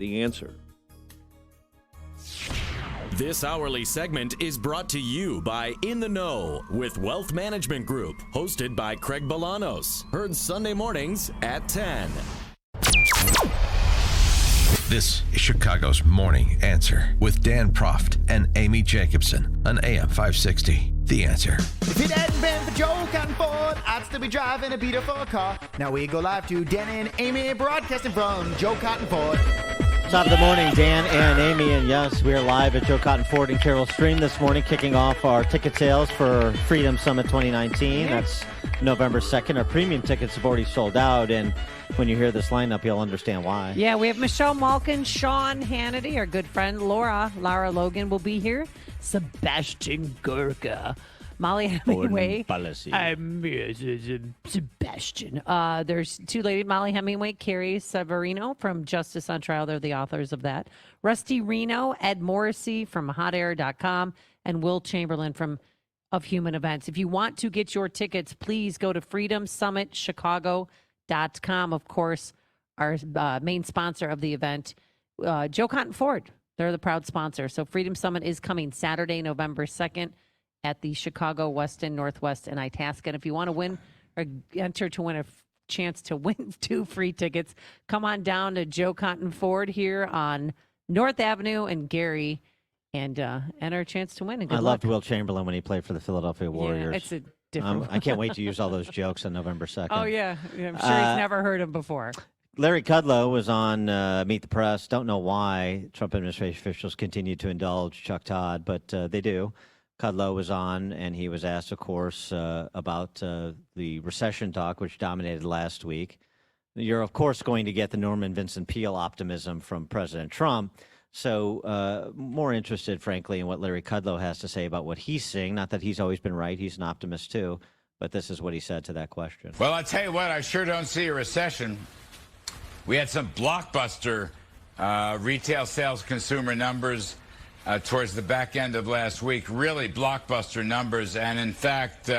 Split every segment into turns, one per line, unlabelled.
the answer.
This hourly segment is brought to you by In the Know with Wealth Management Group, hosted by Craig Bolanos. Heard Sunday mornings at 10.
This is Chicago's Morning Answer with Dan Proft and Amy Jacobson on AM 560. The Answer.
If it hadn't been for Joe Cotton Ford, I'd still be driving a beautiful car. Now we go live to Dan and Amy, broadcasting from Joe Cotton Ford.
Top of the morning, Dan and Amy, and yes, we are live at Joe Cotton Ford and Carroll Stream this morning, kicking off our ticket sales for Freedom Summit 2019. That's November 2nd. Our premium tickets have already sold out, and when you hear this lineup, you'll understand why.
Yeah, we have Michelle Malkin, Sean Hannity, our good friend Lara Logan will be here, Sebastian Gorka, Molly Hemingway. Sebastian. There's two ladies, Molly Hemingway, Carrie Severino from Justice on Trial. They're the authors of that. Rusty Reno, Ed Morrissey from hotair.com, and Will Chamberlain of Human Events. If you want to get your tickets, please go to freedomsummitchicago.com. Of course, our main sponsor of the event, Joe Cotton Ford. They're the proud sponsor. So Freedom Summit is coming Saturday, November 2nd at the Chicago Westin Northwest in Itasca. And if you want to win or enter to win a chance to win 2 free tickets, come on down to Joe Cotton Ford here on North Avenue in Gary and enter a chance to win. And good luck.
Loved Will Chamberlain when he played for the Philadelphia Warriors.
Yeah, it's a different
I can't wait to use all those jokes on November 2nd.
Oh, yeah. I'm sure he's never heard him before.
Larry Kudlow was on Meet the Press. Don't know why Trump administration officials continue to indulge Chuck Todd, but they do. Kudlow was on, and he was asked, of course, about the recession talk, which dominated last week. You're, of course, going to get the Norman Vincent Peale optimism from President Trump. So more interested, frankly, in what Larry Kudlow has to say about what he's seeing. Not that he's always been right. He's an optimist, too. But this is what he said to that question.
Well, I'll tell you what, I sure don't see a recession. We had some blockbuster retail sales consumer numbers towards the back end of last week, really blockbuster numbers. And in fact,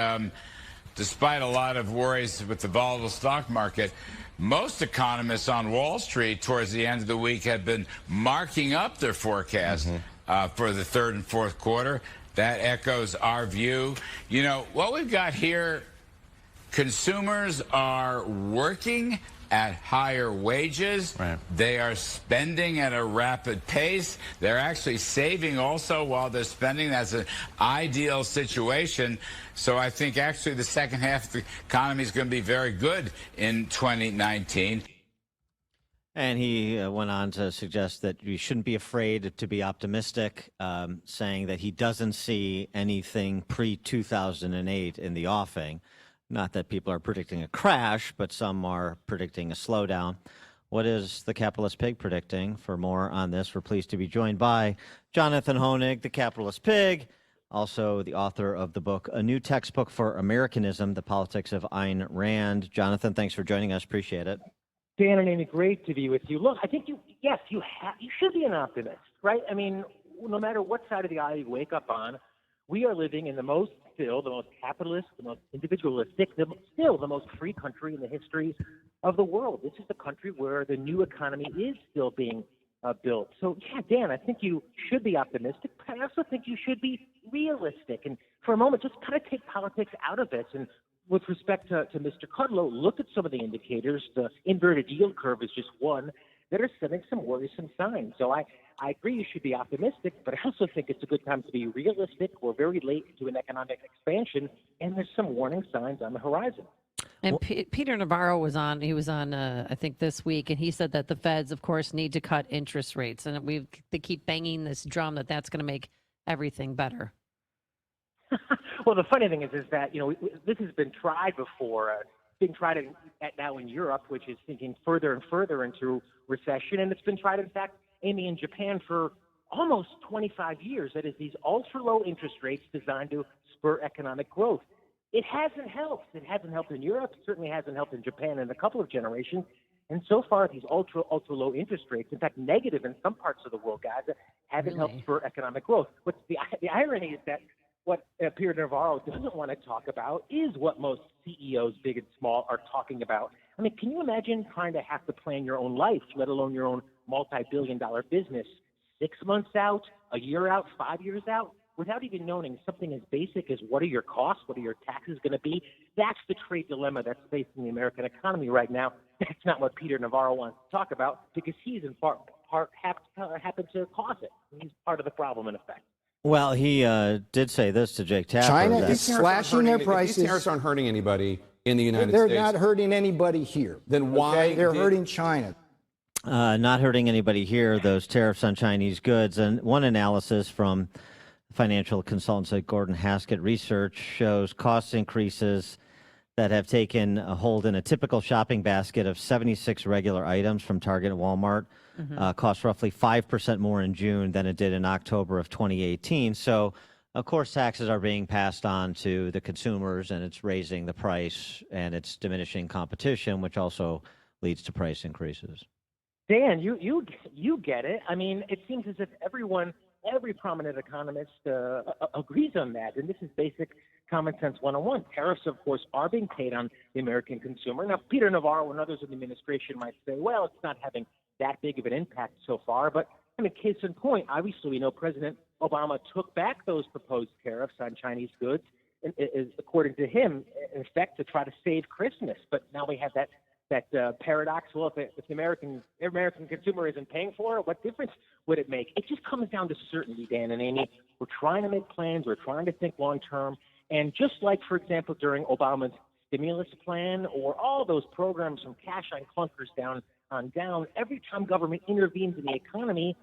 despite a lot of worries with the volatile stock market, most economists on Wall Street towards the end of the week had been marking up their forecast for the third and fourth quarter. That echoes our view. You know, what we've got here, consumers are working at higher wages. Right. They are spending at a rapid pace. They're actually saving also while they're spending. That's an ideal situation. So I think actually the second half of the economy is going to be very good in 2019.
And he went on to suggest that you shouldn't be afraid to be optimistic, saying that he doesn't see anything pre-2008 in the offing. Not that people are predicting a crash, but some are predicting a slowdown. What is the Capitalist Pig predicting? For more on this, we're pleased to be joined by Jonathan Hoenig, the Capitalist Pig, also the author of the book, A New Textbook for Americanism, The Politics of Ayn Rand. Jonathan, thanks for joining us. Appreciate it.
Dan and Amy, great to be with you. Look, I think you should be an optimist, right? I mean, no matter what side of the aisle you wake up on, we are living in the most capitalist, the most individualistic, still the most free country in the history of the world. This is the country where the new economy is still being built. So, yeah, Dan, I think you should be optimistic, but I also think you should be realistic. And for a moment, just kind of take politics out of it. And with respect to Mr. Kudlow, look at some of the indicators. The inverted yield curve is just one that are sending some worrisome signs. So I agree you should be optimistic, but I also think it's a good time to be realistic. We're very late into an economic expansion, and there's some warning signs on the horizon.
And Peter Navarro was on. He was on, I think, this week, and he said that the Feds, of course, need to cut interest rates, and they keep banging this drum that that's going to make everything better.
Well, the funny thing is that this has been tried before. Being tried now in Europe, which is thinking further and further into recession, and it's been tried, in fact, Amy, in Japan for almost 25 years. That is, these ultra-low interest rates designed to spur economic growth. It hasn't helped. It hasn't helped in Europe. It certainly hasn't helped in Japan in a couple of generations. And so far, these ultra-low interest rates, in fact, negative in some parts of the world, guys, haven't helped spur economic growth. What's the irony is that what Peter Navarro doesn't want to talk about is what most CEOs, big and small, are talking about. I mean, can you imagine trying to have to plan your own life, let alone your own multi-billion-dollar business, 6 months out, a year out, 5 years out, without even knowing something as basic as what are your costs, what are your taxes going to be? That's the trade dilemma that's facing the American economy right now. That's not what Peter Navarro wants to talk about because he's in part happened to cause it. He's part of the problem, in effect.
Well, he did say this to Jake Tapper.
China
that
is slashing their prices.
These tariffs aren't hurting anybody in the United
They're
States.
not hurting anybody here.
Then why?
They're hurting China.
Not hurting anybody here, those tariffs on Chinese goods. And one analysis from financial consultants at Gordon Haskett Research shows cost increases that have taken a hold in a typical shopping basket of 76 regular items from Target and Walmart cost roughly 5% more in June than it did in October of 2018. So, of course, taxes are being passed on to the consumers, and it's raising the price, and it's diminishing competition, which also leads to price increases.
Dan, you get it. I mean, it seems as if every prominent economist agrees on that, and this is basic common sense 101. Tariffs, of course, are being paid on the American consumer. Now, Peter Navarro and others in the administration might say, well, it's not having that big of an impact so far, but I mean, case in point, obviously we know President Obama took back those proposed tariffs on Chinese goods, according to him, in effect, to try to save Christmas. But now we have that paradox. Well, if the American consumer isn't paying for it, what difference would it make? It just comes down to certainty, Dan and Amy. We're trying to make plans. We're trying to think long term. And just like, for example, during Obama's stimulus plan or all those programs from cash on clunkers down, every time government intervenes in the economy,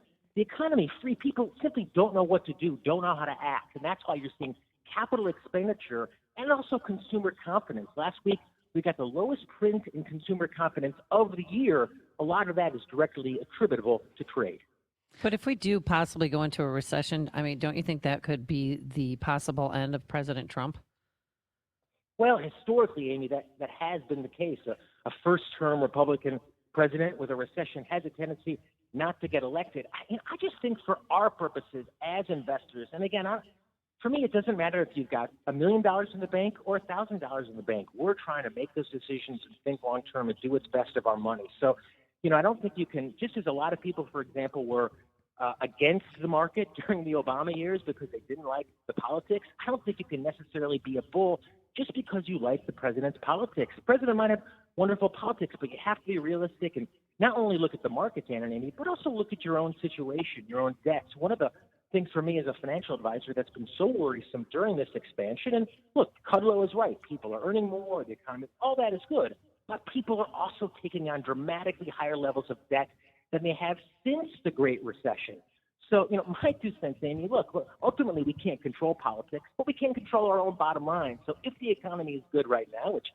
free people simply don't know what to do, don't know how to act. And that's why you're seeing capital expenditure and also consumer confidence. Last week, we got the lowest print in consumer confidence of the year. A lot of that is directly attributable to trade.
But if we do possibly go into a recession, I mean, don't you think that could be the possible end of President Trump?
Well, historically, Amy, that has been the case. A first-term Republican president with a recession has a tendency not to get elected. I just think for our purposes as investors, and again, for me, it doesn't matter if you've got $1 million in the bank or $1,000 in the bank. We're trying to make those decisions and think long-term and do what's best of our money. So, I don't think you can, just as a lot of people, for example, were against the market during the Obama years because they didn't like the politics, I don't think you can necessarily be a bull just because you like the president's politics. The president might have wonderful politics, but you have to be realistic and not only look at the market, Dan and Amy, but also look at your own situation, your own debts. One of the things for me as a financial advisor that's been so worrisome during this expansion, and look, Kudlow is right. People are earning more, the economy, all that is good, but people are also taking on dramatically higher levels of debt than they have since the Great Recession. So, my 2 cents, Amy, look, ultimately we can't control politics, but we can control our own bottom line. So if the economy is good right now, which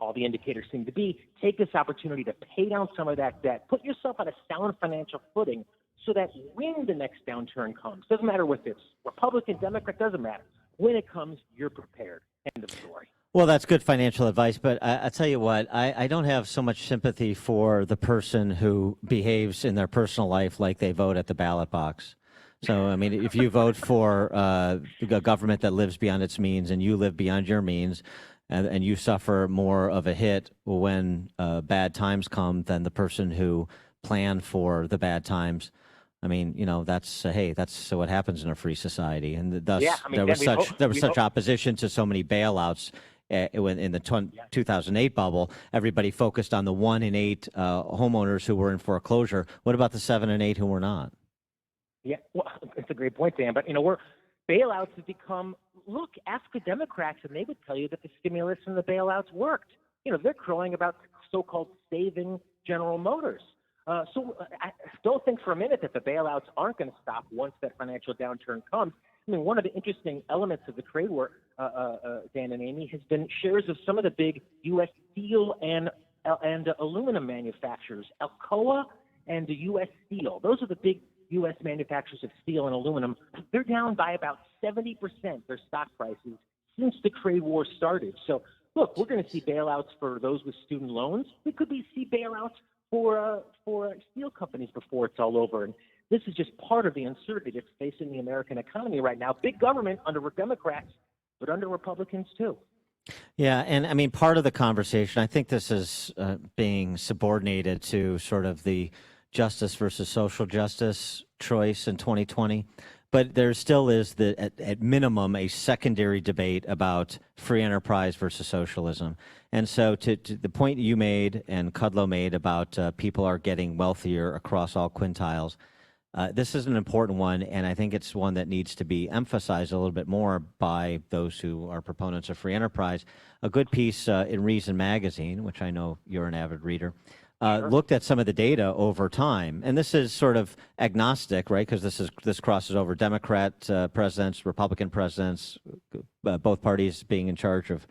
all the indicators seem to be, take this opportunity to pay down some of that debt, put yourself on a sound financial footing so that when the next downturn comes, doesn't matter if it's Republican, Democrat, doesn't matter. When it comes, you're prepared. End of story.
Well, that's good financial advice, but I tell you what, I don't have so much sympathy for the person who behaves in their personal life like they vote at the ballot box. So, I mean, if you vote for a government that lives beyond its means and you live beyond your means and you suffer more of a hit when bad times come than the person who planned for the bad times, I mean, that's what happens in a free society. And thus, there was such opposition to so many bailouts. In the 2008 bubble, everybody focused on the 1 in 8 homeowners who were in foreclosure. What about the 7 in 8 who were not?
Yeah, well, it's a great point, Dan. But, bailouts have become, ask the Democrats, and they would tell you that the stimulus and the bailouts worked. They're crowing about so-called saving General Motors. So I don't think for a minute that the bailouts aren't going to stop once that financial downturn comes. I mean, one of the interesting elements of the trade war, Dan and Amy, has been shares of some of the big U.S. steel and aluminum manufacturers, Alcoa and the U.S. Steel. Those are the big U.S. manufacturers of steel and aluminum. They're down by about 70%, their stock prices, since the trade war started. So, look, we're going to see bailouts for those with student loans. We could see bailouts for steel companies before it's all over. And this is just part of the uncertainty that's facing the American economy right now. Big government under Democrats, but under Republicans too.
Yeah, and I mean, part of the conversation, I think this is being subordinated to sort of the justice versus social justice choice in 2020. But there still is, at minimum, a secondary debate about free enterprise versus socialism. And so to the point you made and Kudlow made about people are getting wealthier across all quintiles, this is an important one, and I think it's one that needs to be emphasized a little bit more by those who are proponents of free enterprise. A good piece in Reason Magazine, which I know you're an avid reader, looked at some of the data over time, and this is sort of agnostic, right? Because this crosses over Democrat presidents, Republican presidents, both parties being in charge of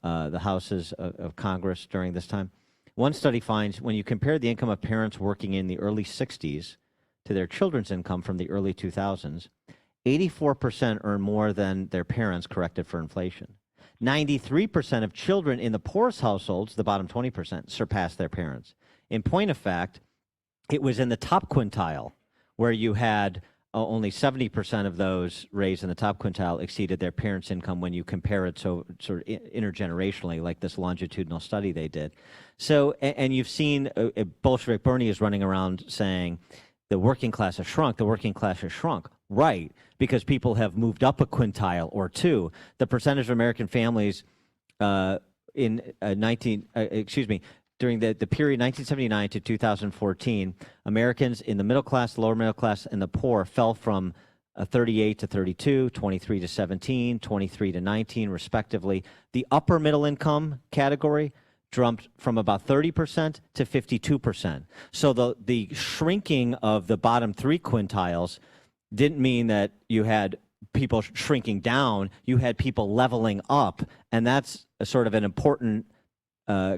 the houses of Congress during this time. One study finds when you compare the income of parents working in the early 60s to their children's income from the early 2000s, 84% earn more than their parents corrected for inflation. 93% of children in the poorest households, the bottom 20%, surpassed their parents. In point of fact, it was in the top quintile where you had only 70% of those raised in the top quintile exceeded their parents' income when you compare it so sort of intergenerationally, like this longitudinal study they did. So, and you've seen Bolshevik Bernie is running around saying the working class has shrunk, the working class has shrunk. Right, because people have moved up a quintile or two. The percentage of American families during the period 1979 to 2014, Americans in the middle class, lower middle class, and the poor fell from 38 to 32, 23 to 17, 23 to 19, respectively. The upper middle income category jumped from about 30% to 52%. So the shrinking of the bottom three quintiles didn't mean that you had people shrinking down, you had people leveling up, and that's a sort of an important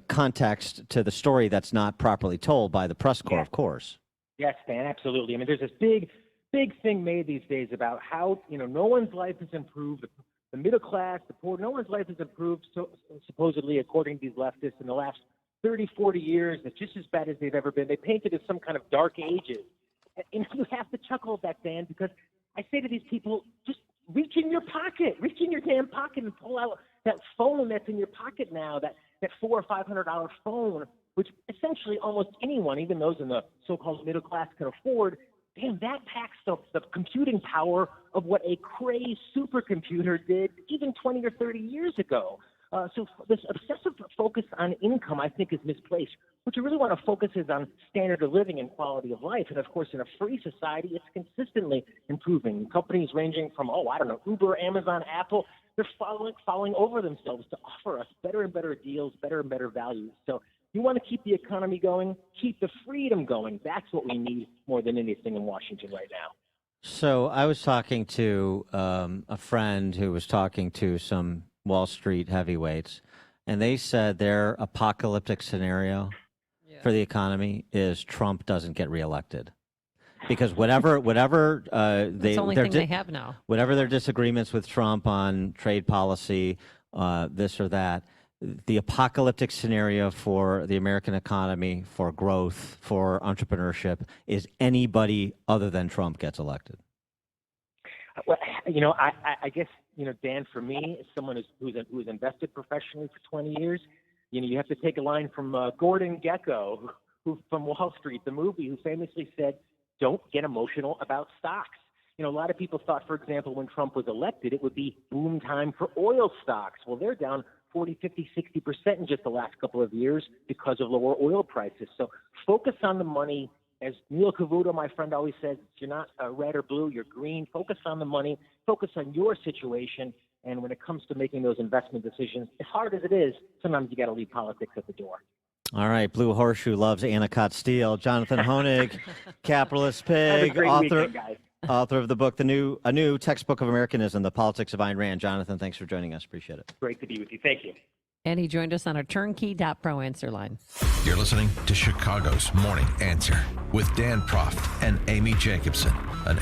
context to the story that's not properly told by the press corps, of course.
Yes, Dan, absolutely. I mean, there's this big thing made these days about how, no one's life has improved. The middle class, the poor, no one's life has improved, supposedly, according to these leftists, in the last 30, 40 years. It's just as bad as they've ever been. They paint it as some kind of dark ages. And you have to chuckle at that, Dan, because I say to these people, just reach in your pocket, reach in your damn pocket and pull out that phone that's in your pocket now, that $400 or $500 phone, which essentially almost anyone, even those in the so-called middle class, can afford. Damn, that packs the computing power of what a Cray supercomputer did even 20 or 30 years ago. So this obsessive focus on income, I think, is misplaced. What you really want to focus is on standard of living and quality of life. And, of course, in a free society, it's consistently improving. Companies ranging from, Uber, Amazon, Apple, they're falling over themselves to offer us better and better deals, better and better values. So you want to keep the economy going, keep the freedom going. That's what we need more than anything in Washington right now.
So I was talking to a friend who was talking to some Wall Street heavyweights, and they said their apocalyptic scenario for the economy is Trump doesn't get reelected. Because whatever
That's the only thing they have now.
Whatever their disagreements with Trump on trade policy, this or that, the apocalyptic scenario for the American economy, for growth, for entrepreneurship, is anybody other than Trump gets elected.
Well, I guess, Dan, for me, as someone who's invested professionally for 20 years, you have to take a line from Gordon Gekko, who from Wall Street, the movie, who famously said, "Don't get emotional about stocks." A lot of people thought, for example, when Trump was elected, it would be boom time for oil stocks. Well, they're down 40, 50, 60% in just the last couple of years because of lower oil prices. So focus on the money. As Neil Cavuto, my friend, always says, you're not red or blue, you're green. Focus on the money. Focus on your situation. And when it comes to making those investment decisions, as hard as it is, sometimes you got to leave politics at the door.
All right, Blue Horseshoe loves Anacott Steel. Jonathan Hoenig, capitalist pig, author of the book, a new textbook of Americanism, The Politics of Ayn Rand. Jonathan, thanks for joining us. Appreciate it.
Great to be with you. Thank you.
And he joined us on our turnkey.pro answer line.
You're listening to Chicago's Morning Answer with Dan Proft and Amy Jacobson, an